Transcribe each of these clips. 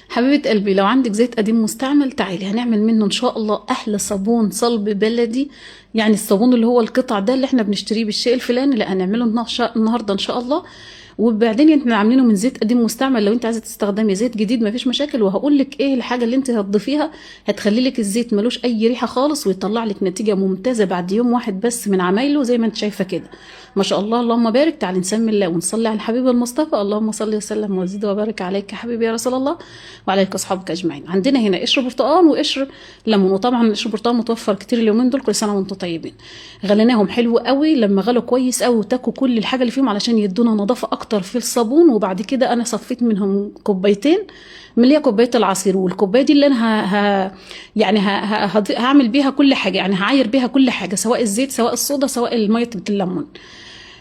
حبيبة قلبي، لو عندك زيت قديم مستعمل تعالي هنعمل منه ان شاء الله احلى صابون صلب بلدي. يعني الصابون اللي هو القطع ده اللي احنا بنشتريه بالشيء الفلاني، لا هنعمله النهارده ان شاء الله. وبعدين احنا عاملينه من زيت قديم مستعمل، لو انت عايزه تستخدمي زيت جديد مفيش مشاكل، وهقول لك ايه الحاجه اللي انت هتضيفيها هتخلي لك الزيت ملوش اي ريحه خالص ويطلع لك نتيجه ممتازه بعد يوم واحد بس من عمايله زي ما انت شايفه كده. ما شاء الله اللهم بارك. تعالي نسمي الله ونصلي على الحبيب المصطفى. اللهم صل وسلم وزد وبارك عليك يا حبيبي يا رسول الله وعليك اصحابك اجمعين. عندنا هنا قشر برتقال وقشر ليمون، وطبعا قشر برتقال متوفر كتير اليومين دول، كل سنه وانتم طيبين. غليناهم حلو قوي، لما غلوا كويس قوي وتاكوا كل الحاجه اللي فيهم علشان يدونا نظافه اكتر في الصابون. وبعد كده انا صفيت منهم كوبايتين من اللي هي كوبايه العصير، والكوبايه دي اللي انا يعني هعمل بيها كل حاجه، يعني هعاير بيها كل حاجه، سواء الزيت سواء الصودا سواء الميه الليمون.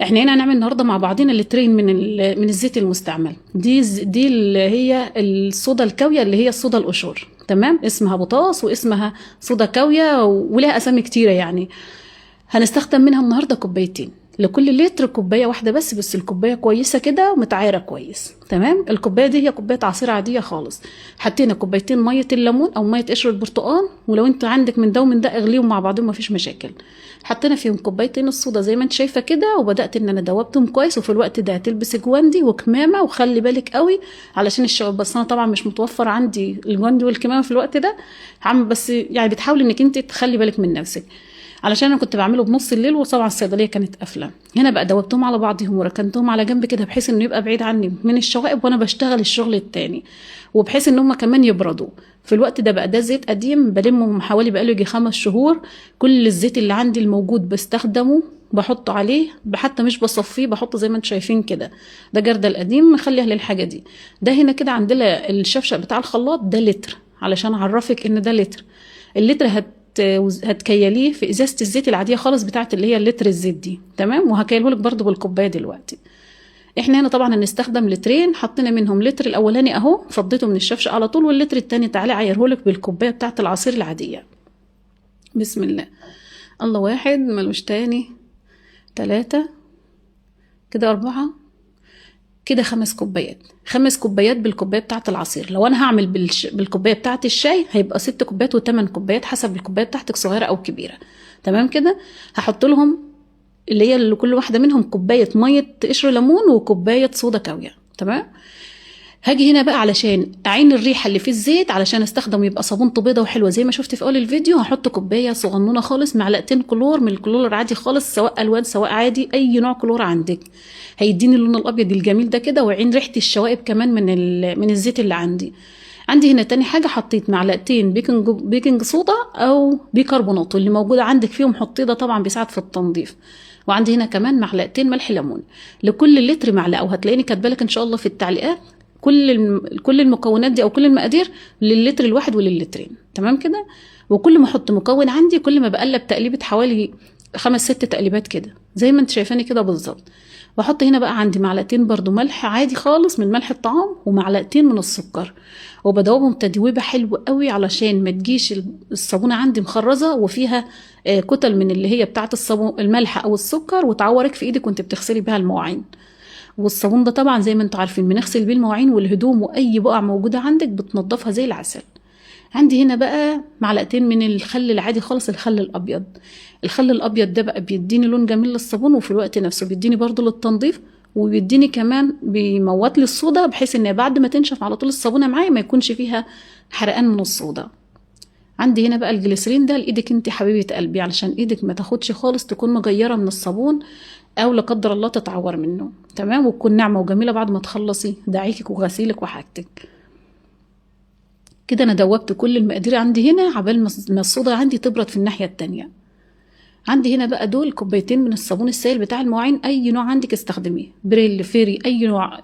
احنا هنا هنعمل النهارده مع بعضنا لترين من الزيت المستعمل. دي اللي هي الصودا الكاويه، اللي هي الصودا القشور، تمام. اسمها بوتاص واسمها صودا كاويه ولها اسامي كتيره يعني. هنستخدم منها النهارده كوبايتين، لكل لتر كوبايه واحده بس الكوبايه كويسه كده ومتعايره كويس، تمام. الكوبايه دي هي كوبايه عصير عاديه خالص. حطينا كوبايتين ميه الليمون او ميه قشر البرتقال، ولو انت عندك من ده ومن ده اغليهم مع بعضهم مفيش مشاكل. حطينا فيهم كوبايتين الصودا زي ما انت شايفه كده، وبدات ان انا دوبتهم كويس. وفي الوقت ده هتلبسي جواندي وكمامه، وخلي بالك قوي علشان الشباب، بس انا طبعا مش متوفر عندي الجواندي والكمامه في الوقت ده. عم بس يعني بتحاولي انك انت تخلي بالك من نفسك، علشان انا كنت بعمله بنص الليل وطبعا الصيدليه كانت قافله. هنا بقى دوبتهم على بعضهم وركنتهم على جنب كده، بحيث انه يبقى بعيد عني من الشوائب وانا بشتغل الشغل التاني، وبحيث ان هم كمان يبردوا في الوقت ده. بقى ده زيت قديم بلمه من حوالي بقاله يجي 5 شهور. كل الزيت اللي عندي الموجود بستخدمه، بحطه عليه، حتى مش بصفيه، بحطه زي ما انتم شايفين كده. ده جردل القديم مخليها للحاجه دي. ده هنا كده عندنا الشفشق بتاع الخلاط ده لتر، علشان اعرفك ان ده لتر. اللتر هتكيليه في ازازه الزيت العاديه خالص بتاعت اللي هي اللتر الزيت دي، تمام. وهكيله لك برده بالكوبايه دلوقتي. احنا هنا طبعا هنستخدم لترين، حطينا منهم لتر الاولاني اهو فضيته من الشفشه على طول، واللتر التاني تعالى عايره لك بالكوبايه بتاعت العصير العاديه. بسم الله. الله واحد ملوش تاني. 3 كده 4 كده 5 كوبايات. 5 كوبايات بالكوبايه بتاعه العصير. لو انا هعمل بالكوبايه بتاعه الشاي هيبقى 6 كوبايات و8 كوبايات حسب الكوبايه بتاعتك صغيره او كبيره، تمام كده. هحط لهم اللي هي كل واحده منهم كوبايه ميه قشر ليمون وكوبايه صودا كاويه، تمام. هاجي هنا بقى علشان اعين الريحه اللي في الزيت، علشان استخدمه يبقى صابون بيضه وحلوه زي ما شفت في اول الفيديو. هحط كوبايه صغنونه خالص، معلقتين كلور من الكلور العادي خالص، سواء الوان سواء عادي، اي نوع كلور عندك هيديني اللون الابيض الجميل ده كده، وعين ريحه الشوائب كمان من الزيت اللي عندي. عندي هنا تاني حاجه حطيت معلقتين بيكنج صودا او بيكربونات، واللي موجوده عندك فيهم حطيه، ده طبعا بيساعد في التنظيف. وعندي هنا كمان معلقتين ملح ليمون، لكل لتر معلقه. وهتلاقيني كاتبه لك ان شاء الله في التعليقات كل المكونات دي او كل المقادير للتر الواحد وللترين، تمام كده. وكل ما احط مكون عندي كل ما بقلب تقليبه حوالي 5 6 تقليبات كده زي ما انت شايفاني كده بالظبط. واحط هنا بقى عندي معلقتين برضو ملح عادي خالص من ملح الطعام، ومعلقتين من السكر، وبدوبهم تدويبه حلوه قوي علشان ما تجيش الصابونه عندي مخرزه وفيها كتل من اللي هي بتاعه الصابون الملح او السكر، وتعورك في ايدك وانت بتغسلي بها المواعين. والصابون ده طبعا زي ما انتم عارفين بنغسل بيه المواعين والهدوم، واي بقع موجوده عندك بتنضفها زي العسل. عندي هنا بقى معلقتين من الخل العادي خالص، الخل الابيض. الخل الابيض ده بقى بيديني لون جميل للصابون، وفي الوقت نفسه بيديني برضو للتنظيف، وبيديني كمان بيموت لي الصودا، بحيث ان بعد ما تنشف على طول الصابونه معايا ما يكونش فيها حرقان من الصودا. عندي هنا بقى الجليسرين ده لايدك انت حبيبه قلبي، علشان ايدك ما تاخدش خالص، تكون مغيره من الصابون او لا قدر الله تتعور منه، تمام. وتكون ناعمه وجميله بعد ما تخلصي دعيكك وغسيلك وحاجتك كده. انا دوبت كل المقادير عندي هنا عبال ما الصودا عندي تبرد في الناحيه التانية. عندي هنا بقى دول كوبايتين من الصابون السائل بتاع المواعين، اي نوع عندك استخدميه، بريل فيري اي نوع.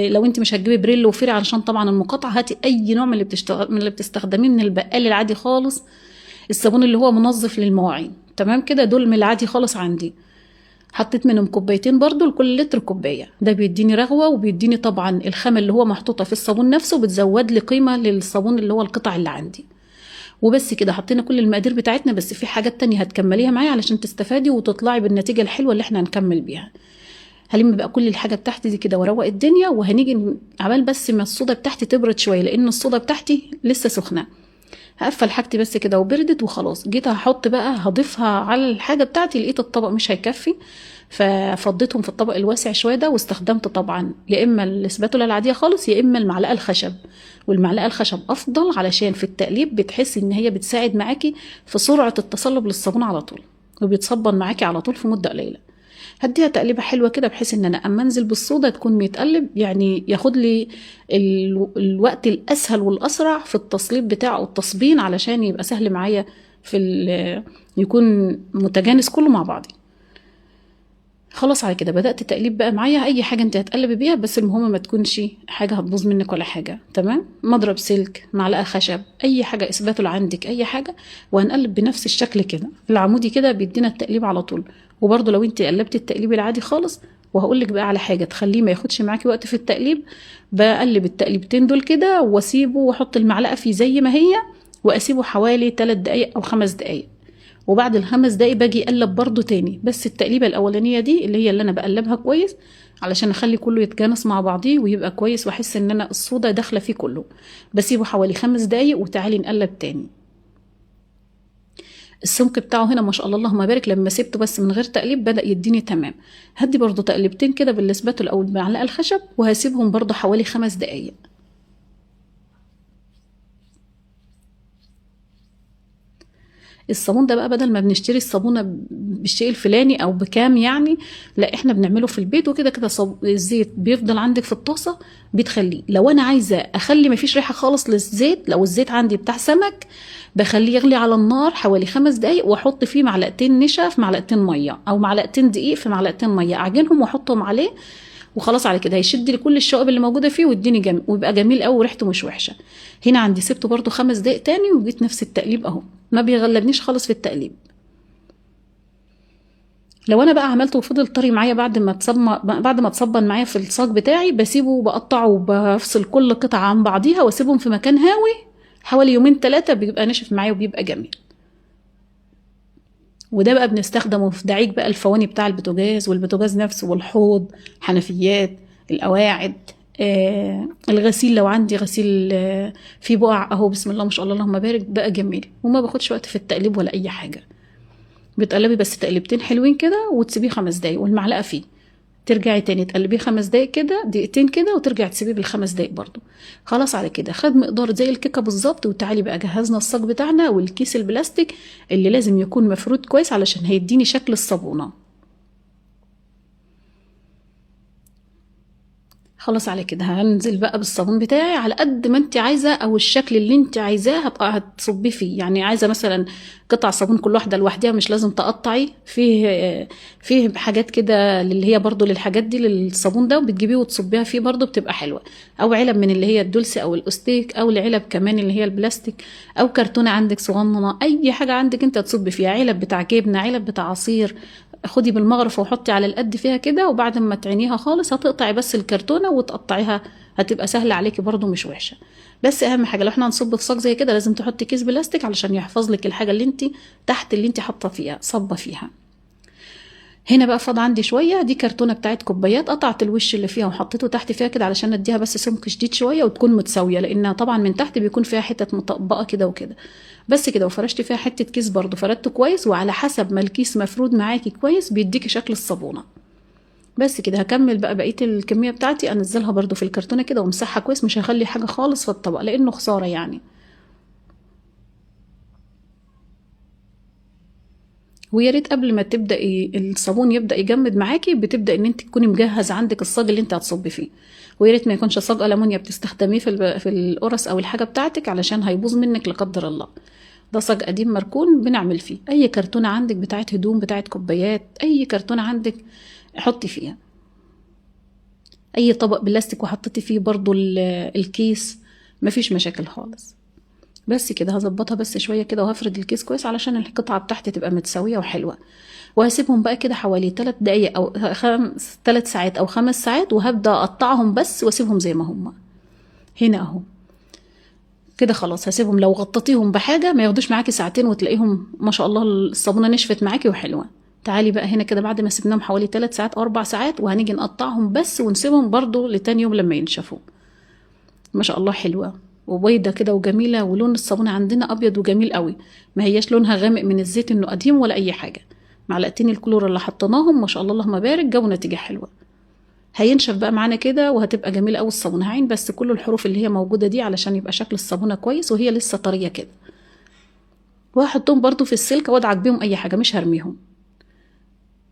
لو انت مش هتجيبي بريل وفيري علشان طبعا المقاطعه، هاتي اي نوع من اللي بتستخدميه من البقال العادي خالص، الصابون اللي هو منظف للمواعين، تمام كده. دول من العادي خالص عندي. حطيت منهم كوبايتين برضو لكل لتر كوبايه. ده بيديني رغوه، وبيديني طبعا الخامه اللي هو محطوطه في الصابون نفسه بتزود لي قيمه للصابون اللي هو القطع اللي عندي. وبس كده حطينا كل المقادير بتاعتنا، بس في حاجات تانية هتكمليها معايا علشان تستفادي وتطلعي بالنتيجه الحلوه اللي احنا هنكمل بيها. هلم بقى كل الحاجه بتاعتي دي كده واروق الدنيا، وهنيجي عبال بس ما الصودا بتاعتي تبرد شويه، لان الصودا بتاعتي لسه سخنه. هقفل حاجتي بس كده وبردت وخلاص. جيت هحط بقى هضيفها على الحاجه بتاعتي، لقيت الطبق مش هيكفي، ففضيتهم في الطبق الواسع شويه ده، واستخدمت طبعا يا اما الاسباتولا العاديه خالص يا اما المعلقه الخشب. والمعلقه الخشب افضل، علشان في التقليب بتحسي ان هي بتساعد معاكي في سرعه التصلب للصابون على طول، وبيتصبن معاكي على طول في مده قليله. هديها تقليبه حلوه كده، بحيث ان انا اما انزل بالصودا تكون متقلب، يعني ياخد لي الوقت الاسهل والاسرع في التصليب بتاعه والتصبين، علشان يبقى سهل معايا يكون متجانس كله مع بعضه. خلاص على كده بدأت تقليب بقى معايا. اي حاجه انت هتقلبي بيها، بس المهم ما تكونش حاجه هتبوظ منك ولا حاجه. تمام، مضرب سلك، معلقه خشب، اي حاجه، اسباتولا عندك، اي حاجه، وهنقلب بنفس الشكل كده. العمودي كده بيدينا التقليب على طول. وبرده لو انت قلبتي التقليب العادي خالص، وهقول لك بقى على حاجه تخليه ما ياخدش معاكي وقت في التقليب، بقلب التقليبتين دول كده واسيبه، واحط المعلقه فيه زي ما هي، واسيبه حوالي 3 دقايق او 5 دقايق. وبعد ال5 دقايق باجي اقلب برضو تاني، بس التقليبه الاولانيه دي اللي هي اللي انا بقلبها كويس، علشان اخلي كله يتجانس مع بعضيه ويبقى كويس، واحس ان انا الصودا داخله فيه كله. بسيبه حوالي 5 دقايق، وتعالي نقلب تاني. السمك بتاعه هنا ما شاء الله اللهم بارك، لما سبته بس من غير تقليب بدأ يديني تمام. هدي برضو تقلبتين كده بالاسباتولا او المعلقه الخشب، وهسيبهم برضو حوالي 5 دقايق. الصابون ده بقى بدل ما بنشتري الصابونه بالشيء الفلاني او بكام يعني، لا احنا بنعمله في البيت، وكده كده الزيت بيفضل عندك في الطاسه بتخليه. لو انا عايزه اخلي مفيش ريحه خالص للزيت، لو الزيت عندي بتاع سمك، بخليه يغلي على النار حوالي 5 دقايق، واحط فيه معلقتين نشا في معلقتين ميه، او معلقتين دقيق في معلقتين ميه، اعجنهم واحطهم عليه، وخلاص على كده هيشد لي كل الشوائب اللي موجوده فيه، ويديني ويبقى جميل قوي وريحته مش وحشه. هنا عندي سبته برده 5 دقايق تاني، وجيت نفس التقليب اهو، ما بيغلبنيش خالص في التقليب. لو انا بقى عملته وفضل طري معايا بعد ما تصبن معايا في الصاج بتاعي، بسيبه وبقطعه وبفصل كل قطعه عن بعضيها، واسيبهم في مكان هاوي حوالي 2 3، بيبقى ناشف معايا وبيبقى جميل. وده بقى بنستخدمه في دعيك بقى الفواني بتاع البوتاجاز، والبوتاجاز نفسه، والحوض، حنفيات، القواعد، الغسيل لو عندي غسيل فيه بقع اهو، بسم الله ما شاء الله اللهم بارك، بقى جميل وما باخدش وقت في التقليب ولا اي حاجه. بتقلبي بس تقلبتين حلوين كده، وتسيبيه 5 دقايق، والمعلقه فيه ترجعي تاني تقلبيه 5 دقايق كده، دقيقتين كده، وترجعي تسيبيه بال5 دقايق برضو. خلاص على كده خد مقدار زي الكيكه بالظبط. وتعالي بقى جهزنا الصاج بتاعنا والكيس البلاستيك اللي لازم يكون مفرود كويس علشان هيديني شكل الصابونه. خلاص على كده هنزل بقى بالصابون بتاعي على قد ما انت عايزه، او الشكل اللي انت عايزاه هتصبيه فيه. يعني عايزه مثلا قطع صابون كل واحده لوحدها، مش لازم تقطعي فيه حاجات كده اللي هي برضو للحاجات دي للصابون ده، وبتجيبيه وتصبيها فيه برضو بتبقى حلوه. او علب من اللي هي الدولسي او الاستيك، او العلب كمان اللي هي البلاستيك، او كرتونه عندك صغننه، اي حاجه عندك انت تصبي فيها. علب بتاع جبنه، علب بتاع عصير، خدي بالمغرفه وحطي على القد فيها كده، وبعد ما تعينيها خالص هتقطعي بس الكرتونه وتقطعيها، هتبقى سهله عليكي برضو مش وحشه. بس اهم حاجه لو احنا هنصب في صاج زي كده، لازم تحطي كيس بلاستيك علشان يحفظ لك الحاجه اللي انت تحت اللي انت حاطه فيها صبه فيها. هنا بقى فاض عندي شويه، دي كرتونه بتاعت كوبايات، قطعت الوش اللي فيها وحطيته تحت فيها كده علشان اديها بس سمك شديد شويه وتكون متساويه، لانها طبعا من تحت بيكون فيها حتت مطبقه كده وكده. بس كده، وفرشت فيها حته كيس برضو فردته كويس، وعلى حسب ما الكيس مفرود معاكي كويس بيديكي شكل الصابونه. بس كده هكمل بقى بقيه الكميه بتاعتي، انزلها برضو في الكرتونه كده وامسحها كويس، مش هخلي حاجه خالص في الطبق لانه خساره يعني. ويا ريت قبل ما تبداي الصابون يبدا يجمد معاكي، بتبدا ان انت تكوني مجهز عندك الصاج اللي انت هتصبي فيه. ويا ريت ما يكونش صاج المونيا بتستخدميه في القرص او الحاجه بتاعتك، علشان هيبوظ منك لا قدر الله. ده صاج قديم مركون بنعمل فيه. اي كرتونه عندك بتاعت هدوم، بتاعت كوبايات، اي كرتونه عندك حطي فيها. اي طبق بلاستيك وحطيتي فيه برضو الكيس، مفيش مشاكل خالص. بس كده هظبطها بس شويه كده، وهفرد الكيس كويس علشان القطعه بتاعتي تبقى متساويه وحلوه. وهسيبهم بقى كده حوالي 3 دقايق او 3 ساعات او 5 ساعات، وهبدا اقطعهم بس واسيبهم زي ما هم. هنا اهو كده خلاص هسيبهم. لو غطيتيهم بحاجه ما ياخدوش معاكي ساعتين، وتلاقيهم ما شاء الله الصابونه نشفت معاكي وحلوه. تعالي بقى هنا كده بعد ما سيبناهم حوالي 3 ساعات او 4 ساعات، وهنيجي نقطعهم بس ونسيبهم برضو لتاني يوم لما ينشفوا. ما شاء الله حلوة وبيضة كده وجميلة، ولون الصابونة عندنا ابيض وجميل قوي، ما هياش لونها غامق من الزيت انه قديم ولا اي حاجة. معلقتين الكلور اللي حطيناهم ما شاء الله اللهم بارك جابوا نتيجة حلوة. هينشف بقى معانا كده وهتبقى جميلة قوي الصابونة. هعين بس كل الحروف اللي هي موجودة دي علشان يبقى شكل الصابونة كويس وهي لسه طرية كده، وهحطهم برضو في السلك وادعك بيهم اي حاجة، مش هرميهم.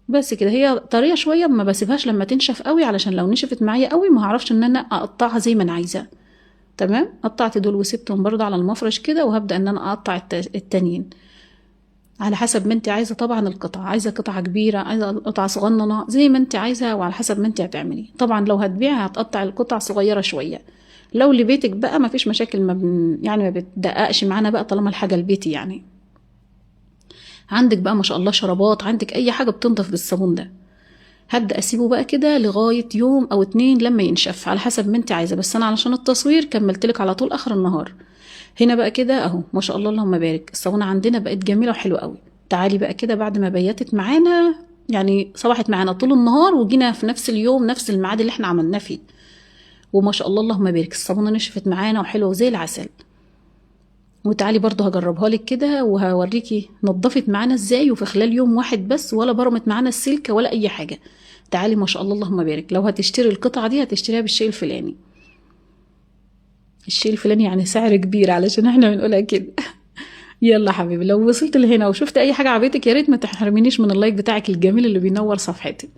بس كده هي طريه شويه، ما بسيبهاش لما تنشف قوي علشان لو نشفت معايا قوي ما هعرفش ان انا اقطعها زي ما انا عايزه. تمام، قطعت دول وسبتهم برضه على المفرش كده، وهبدا ان انا اقطع التانيين على حسب ما انت عايزه. طبعا القطعه، عايزه قطعه كبيره، عايزه قطعه صغننه، زي ما انت عايزه وعلى حسب ما انت هتعملي. طبعا لو هتبيعها هتقطع القطع صغيره شويه، لو لبيتك بقى ما فيش مشاكل، يعني ما بتدققش معانا بقى طالما الحاجه لبيتي يعني. عندك بقى ما شاء الله شرابات، عندك اي حاجه بتنضف بالصابون ده. هبدأ اسيبه بقى كده لغاية يوم او 2 لما ينشف على حسب ما انت عايزة، بس انا علشان التصوير كملتلك على طول اخر النهار. هنا بقى كده اهو ما شاء الله اللهم بارك الصابونة عندنا بقت جميلة وحلوة قوي. تعالي بقى كده بعد ما بيتت معانا، يعني صبحت معانا طول النهار وجينا في نفس اليوم نفس الميعاد اللي احنا عملناه فيه، وما شاء الله اللهم بارك الصابونة نشفت معانا وحلوة وزي العسل. وتعالي برضو هجربها لك كده وهوريكي نضفت معانا ازاي، وفي خلال يوم واحد بس، ولا برمت معانا السلكة ولا اي حاجة. تعالي ما شاء الله اللهم بارك. لو هتشتري القطعة دي هتشتريها بالشيء الفلاني. الشيء الفلاني يعني سعر كبير علشان احنا بنقولها كده. يلا حبيبي، لو وصلت لهنا وشفت اي حاجة عجبتك يا ريت ما تحرمينيش من اللايك بتاعك الجميل اللي بينور صفحتي.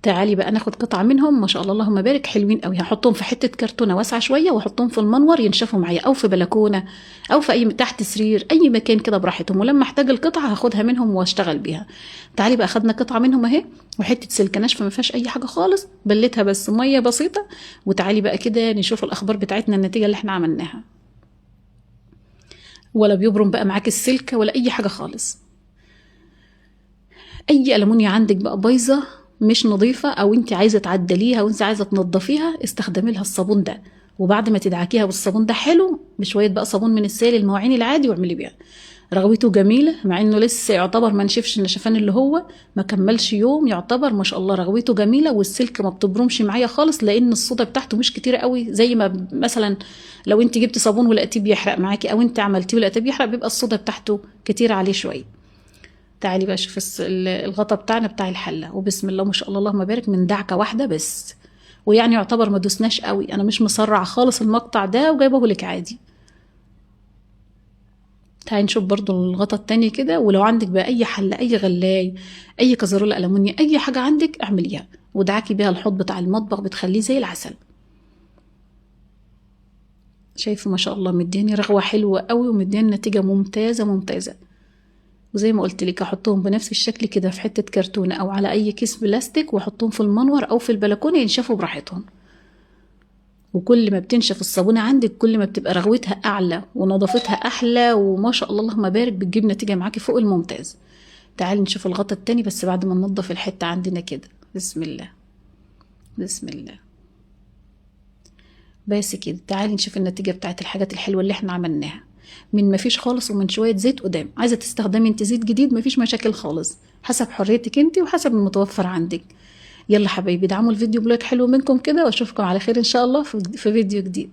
تعالي بقى ناخد قطعة منهم ما شاء الله اللهم بارك حلوين قوي. هحطهم في حتة كرتونة واسعة شوية واحطهم في المنور ينشفوا معايا، او في بلكونة او في اي تحت سرير، اي مكان كده براحتهم، ولما احتاج القطعة هاخدها منهم واشتغل بيها. تعالي بقى خدنا قطعة منهم اهي، وحتة سلكة ناشفة ما فيهاش اي حاجة خالص، بلتها بس مية بسيطة. وتعالي بقى كده نشوف الاخبار بتاعتنا، النتيجة اللي احنا عملناها. ولا بيبرم بقى معاك السلكة ولا اي حاجة خالص. اي ألمونيا عندك بقى بايظة مش نظيفة، او انت عايزة تعدليها وانت عايزة تنضفيها، استخدمي لها الصابون ده. وبعد ما تدعكيها بالصابون ده حلو بشوية بقى صابون من السائل المواعين العادي واعملي بيها. رغوته جميلة مع انه لسه يعتبر ما نشفش النشفان اللي هو ما كملش يوم، يعتبر ما شاء الله رغوته جميلة، والسلك ما بتبرمش معايا خالص لان الصودا بتاعته مش كتيرة قوي. زي ما مثلا لو انت جبت صابون ولقيتيه بيحرق معاكي، او انت عملتيه ولقيتيه بيحرق، بيبقى الصودا بتاعته كتير عليه شوية. تعالي بقى شوف الغطا بتاعنا بتاع الحله، وبسم الله ما شاء الله اللهم بارك من دعكه واحده بس، ويعني يعتبر ما دوسناش قوي. انا مش مسرعه خالص المقطع ده وجايبه لك عادي. تعالي نشوف برضو الغطا التاني كده. ولو عندك بقى اي حله، اي غلاي، اي كزرولة ألمونيا، اي حاجه عندك اعمليها ودعكي بيها الحوض بتاع المطبخ، بتخليه زي العسل. شايفه ما شاء الله مدياني رغوه حلوه قوي ومدياني نتيجه ممتازه ممتازه. وزي ما قلت لك احطهم بنفس الشكل كده في حته كرتونه او على اي كيس بلاستيك، واحطهم في المنور او في البلكونه ينشفوا براحتهم. وكل ما بتنشف الصابونه عندك كل ما بتبقى رغوتها اعلى ونظافتها احلى، وما شاء الله اللهم بارك بتجيب نتيجه معاكي فوق الممتاز. تعالي نشوف الغطا التاني بس بعد ما ننضف الحته عندنا كده. بسم الله بسم الله. بس كده تعالي نشوف النتيجه بتاعت الحاجات الحلوه اللي احنا عملناها. من ما فيش خالص ومن شويه زيت قدام. عايزه تستخدمي انت زيت جديد ما فيش مشاكل خالص، حسب حريتك انت وحسب المتوفر عندك. يلا حبايبي ادعموا الفيديو بلايك حلو منكم كده، واشوفكم على خير ان شاء الله في فيديو جديد.